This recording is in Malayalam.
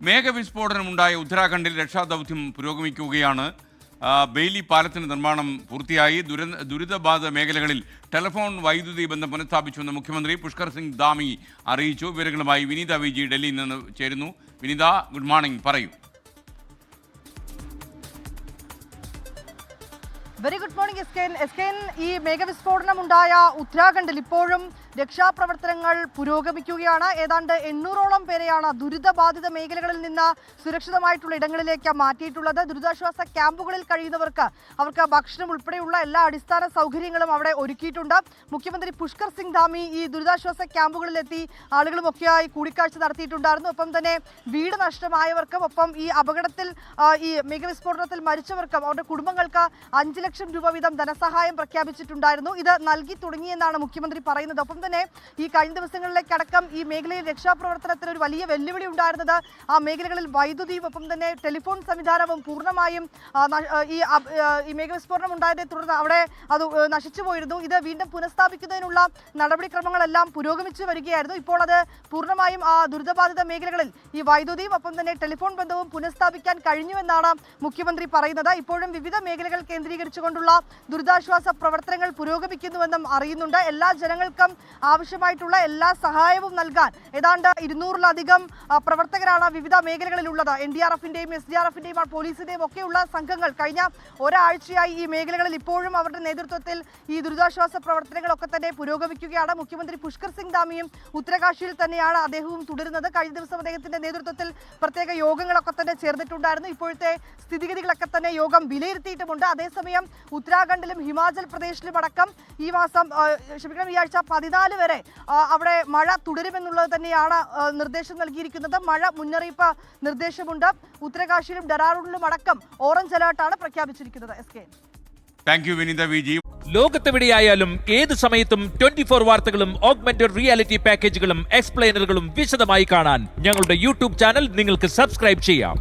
മേഘവിസ്ഫോടനമുണ്ടായ ഉത്തരാഖണ്ഡിൽ രക്ഷാദൗത്യം പുരോഗമിക്കുകയാണ്. ബെയിലി പാലത്തിന് നിർമ്മാണം പൂർത്തിയായി. ദുരിതബാധിത മേഖലകളിൽ ടെലിഫോൺ വൈദ്യുതി ബന്ധം പുനഃസ്ഥാപിച്ചുവെന്ന് മുഖ്യമന്ത്രി പുഷ്കർ സിംഗ് ധാമി അറിയിച്ചു. വിവരങ്ങളുമായി വിനീത വിജി ഡൽഹിയിൽ നിന്ന് ചേരുന്നു. വിനീത, ഗുഡ് മോർണിംഗ്, പറയൂ. വെരി ഗുഡ് മോർണിംഗ് എസ്കെൻ. ഈ മേഘവിസ്ഫോടനമുണ്ടായ ഉത്തരാഖണ്ഡിൽ ഇപ്പോഴും രക്ഷാപ്രവർത്തനങ്ങൾ പുരോഗമിക്കുകയാണ്. ഏതാണ്ട് 800ഓളം പേരെയാണ് ദുരിതബാധിത മേഖലകളിൽ നിന്ന് സുരക്ഷിതമായിട്ടുള്ള ഇടങ്ങളിലേക്ക് മാറ്റിയിട്ടുള്ളത്. ദുരിതാശ്വാസ ക്യാമ്പുകളിൽ കഴിയുന്നവർക്ക് അവർക്ക് ഭക്ഷണം ഉൾപ്പെടെയുള്ള എല്ലാ അടിസ്ഥാന സൗകര്യങ്ങളും അവിടെ ഒരുക്കിയിട്ടുണ്ട്. മുഖ്യമന്ത്രി പുഷ്കർ സിംഗ് ധാമി ഈ ദുരിതാശ്വാസ ക്യാമ്പുകളിലെത്തി ആളുകളുമൊക്കെയായി കൂടിക്കാഴ്ച നടത്തിയിട്ടുണ്ടായിരുന്നു. ഒപ്പം തന്നെ വീട് നഷ്ടമായവർക്കും ഒപ്പം ഈ അപകടത്തിൽ ഈ മേഘവിസ്ഫോടനത്തിൽ മരിച്ചവർക്കും അവരുടെ കുടുംബങ്ങൾക്ക് 5 ലക്ഷം രൂപ വീതം ധനസഹായം പ്രഖ്യാപിച്ചിട്ടുണ്ടായിരുന്നു. ഇത് നൽകി തുടങ്ങിയെന്നാണ് മുഖ്യമന്ത്രി പറയുന്നത്. ഒപ്പം തന്നെ ഈ കഴിഞ്ഞ ദിവസങ്ങളിലേക്കടക്കം ഈ മേഖലയിൽ രക്ഷാപ്രവർത്തനത്തിന് ഒരു വലിയ വെല്ലുവിളി ഉണ്ടായിരുന്നത് ആ മേഖലകളിൽ വൈദ്യുതിയും ഒപ്പം തന്നെ ടെലിഫോൺ സംവിധാനവും പൂർണ്ണമായും ഈ മേഘവിസ്ഫോടനം ഉണ്ടായതിനെ തുടർന്ന് അവിടെ അത് നശിച്ചു പോയിരുന്നു. ഇത് വീണ്ടും പുനഃസ്ഥാപിക്കുന്നതിനുള്ള നടപടിക്രമങ്ങളെല്ലാം പുരോഗമിച്ചു വരികയായിരുന്നു. ഇപ്പോൾ അത് പൂർണ്ണമായും ആ ദുരിതബാധിത മേഖലകളിൽ ഈ വൈദ്യുതിയും ഒപ്പം തന്നെ ടെലിഫോൺ ബന്ധവും പുനഃസ്ഥാപിക്കാൻ കഴിഞ്ഞുവെന്നാണ് മുഖ്യമന്ത്രി പറയുന്നത്. ഇപ്പോഴും വിവിധ മേഖലകൾ കേന്ദ്രീകരിച്ചുകൊണ്ടുള്ള ദുരിതാശ്വാസ പ്രവർത്തനങ്ങൾ പുരോഗമിക്കുന്നുവെന്നും അറിയുന്നുണ്ട്. എല്ലാ ജനങ്ങൾക്കും ആവശ്യമായിട്ടുള്ള എല്ലാ സഹായവും നൽകാൻ ഏതാണ്ട് 200-ലധികം പ്രവർത്തകരാണ് വിവിധ മേഖലകളിലുള്ളത്. NDRFന്റെയും SDRFന്റെയും പോലീസിന്റെയും ഒക്കെയുള്ള സംഘങ്ങൾ കഴിഞ്ഞ ഒരാഴ്ചയായി ഈ മേഖലകളിൽ ഇപ്പോഴും അവരുടെ നേതൃത്വത്തിൽ ഈ ദുരിതാശ്വാസ പ്രവർത്തനങ്ങളൊക്കെ തന്നെ പുരോഗമിക്കുകയാണ്. മുഖ്യമന്ത്രി പുഷ്കർ സിംഗ് ധാമിയും ഉത്തരകാശിയിൽ തന്നെയാണ് അദ്ദേഹവും തുടരുന്നത്. കഴിഞ്ഞ ദിവസം അദ്ദേഹത്തിന്റെ നേതൃത്വത്തിൽ പ്രത്യേക യോഗങ്ങളൊക്കെ തന്നെ ചേർന്നിട്ടുണ്ടായിരുന്നു. ഇപ്പോഴത്തെ സ്ഥിതിഗതികളൊക്കെ തന്നെ യോഗം വിലയിരുത്തിയിട്ടുമുണ്ട്. അതേസമയം ഉത്തരാഖണ്ഡിലും ഹിമാചൽ പ്രദേശിലും അടക്കം ഈ ആഴ്ച 14 വരെ അവിടെ മഴ തുടരുമെന്നുള്ളത് തന്നെയാണ് നിർദ്ദേശം നൽകിയിരിക്കുന്നത്. മഴ മുന്നറിയിപ്പ് നിർദ്ദേശമുണ്ട്. ഉത്തരകാശിയിലും ഡെറാഡൂണിലും അടക്കം ഓറഞ്ച് അലേർട്ടാണ് പ്രഖ്യാപിച്ചിരിക്കുന്നത്. താങ്ക് യു വിനീത വിജി. ലോകത്തെവിടെയായാലും ഏത് സമയത്തും 24 വാർത്തകളും ഓഗ്മെന്റഡ് റിയാലിറ്റി പാക്കേജുകളും എക്സ്പ്ലെയിനറുകളും വിശദമായി കാണാൻ ഞങ്ങളുടെ യൂട്യൂബ് ചാനൽ നിങ്ങൾക്ക് സബ്സ്ക്രൈബ് ചെയ്യാം.